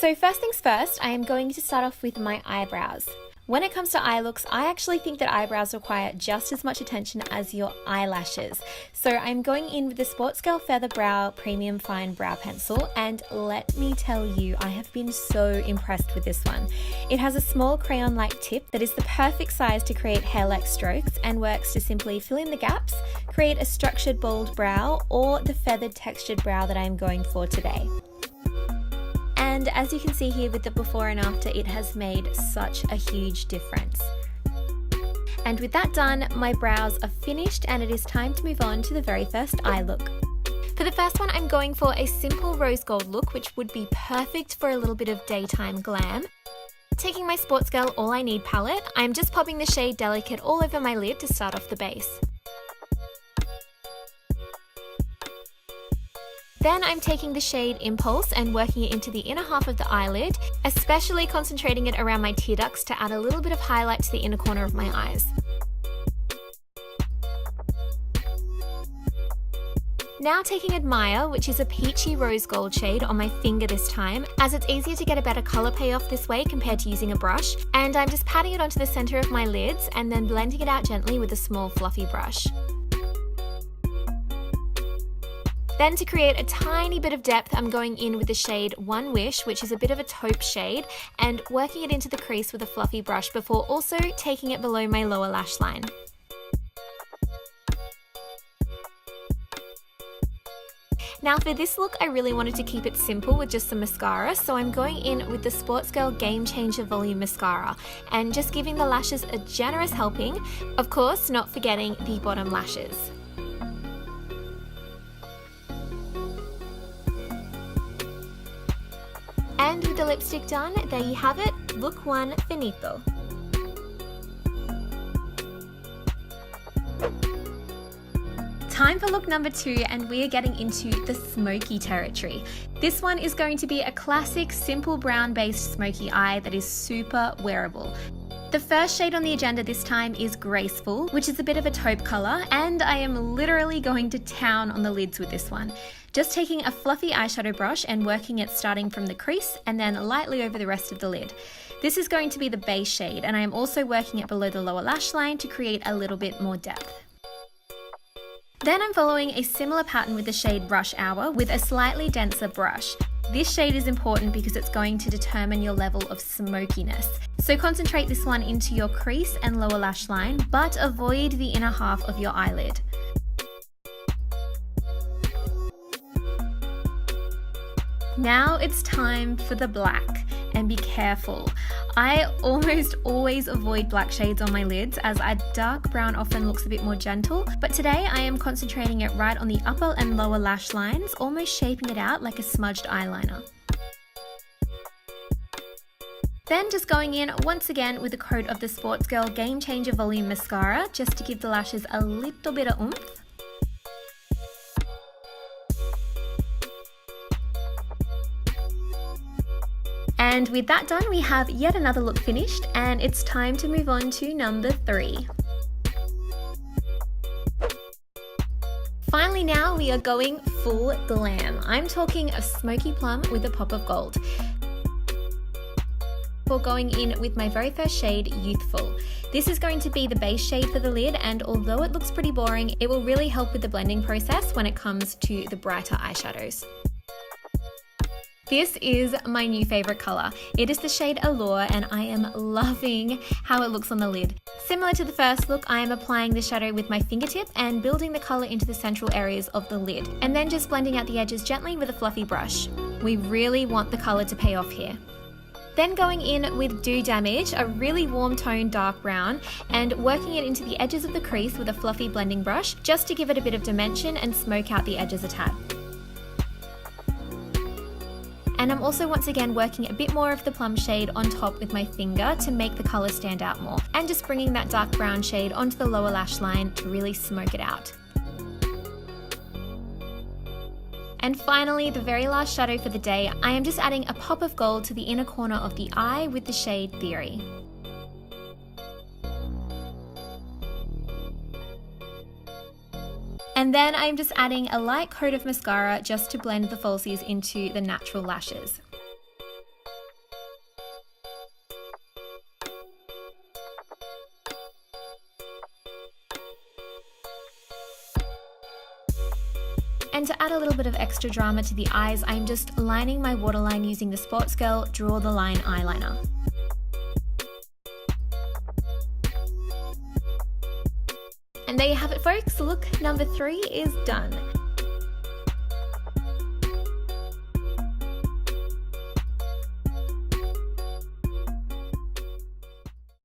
So first things first, I am going to start off with my eyebrows. When it comes to eye looks, I actually think that eyebrows require just as much attention as your eyelashes. So I'm going in with the Sportsgirl Feather Brow Premium Fine Brow Pencil, and let me tell you, I have been so impressed with this one. It has a small crayon-like tip that is the perfect size to create hair-like strokes and works to simply fill in the gaps, create a structured bold brow, or the feathered textured brow that I am going for today. And as you can see here with the before and after, it has made such a huge difference. And with that done, my brows are finished and it is time to move on to the very first eye look. For the first one, I'm going for a simple rose gold look, which would be perfect for a little bit of daytime glam. Taking my Sportsgirl All I Need palette, I'm just popping the shade Delicate all over my lid to start off the base. Then I'm taking the shade Impulse and working it into the inner half of the eyelid, especially concentrating it around my tear ducts to add a little bit of highlight to the inner corner of my eyes. Now taking Admire, which is a peachy rose gold shade, on my finger this time, as it's easier to get a better colour payoff this way compared to using a brush, and I'm just patting it onto the centre of my lids and then blending it out gently with a small fluffy brush. Then to create a tiny bit of depth, I'm going in with the shade One Wish, which is a bit of a taupe shade, and working it into the crease with a fluffy brush before also taking it below my lower lash line. Now for this look, I really wanted to keep it simple with just some mascara, so I'm going in with the Sportsgirl Game Changer Volume Mascara and just giving the lashes a generous helping, of course not forgetting the bottom lashes. And with the lipstick done, there you have it, look one finito. Time for look number 2, and we are getting into the smoky territory. This one is going to be a classic simple brown based smoky eye that is super wearable. The first shade on the agenda this time is Graceful, which is a bit of a taupe colour, and I am literally going to town on the lids with this one. Just taking a fluffy eyeshadow brush and working it starting from the crease and then lightly over the rest of the lid. This is going to be the base shade, and I am also working it below the lower lash line to create a little bit more depth. Then I'm following a similar pattern with the shade Rush Hour with a slightly denser brush. This shade is important because it's going to determine your level of smokiness. So concentrate this one into your crease and lower lash line, but avoid the inner half of your eyelid. Now it's time for the black, and be careful. I almost always avoid black shades on my lids as a dark brown often looks a bit more gentle, but today I am concentrating it right on the upper and lower lash lines, almost shaping it out like a smudged eyeliner. Then just going in once again with a coat of the Sportsgirl Game Changer Volume Mascara just to give the lashes a little bit of oomph. And with that done, we have yet another look finished, and it's time to move on to number 3. Finally now, we are going full glam. I'm talking a smoky plum with a pop of gold. For going in with my very first shade, Youthful. This is going to be the base shade for the lid, and although it looks pretty boring, it will really help with the blending process when it comes to the brighter eyeshadows. This is my new favorite color. It is the shade Allure, and I am loving how it looks on the lid. Similar to the first look, I am applying the shadow with my fingertip and building the color into the central areas of the lid, and then just blending out the edges gently with a fluffy brush. We really want the color to pay off here. Then going in with Do Damage, a really warm tone dark brown, and working it into the edges of the crease with a fluffy blending brush just to give it a bit of dimension and smoke out the edges a tad. And I'm also once again working a bit more of the plum shade on top with my finger to make the colour stand out more, and just bringing that dark brown shade onto the lower lash line to really smoke it out. And finally, the very last shadow for the day, I am just adding a pop of gold to the inner corner of the eye with the shade Theory. And then I'm just adding a light coat of mascara just to blend the falsies into the natural lashes. And to add a little bit of extra drama to the eyes, I'm just lining my waterline using the Sportsgirl Draw the Line eyeliner. And there you have it, folks. Look number 3 is done.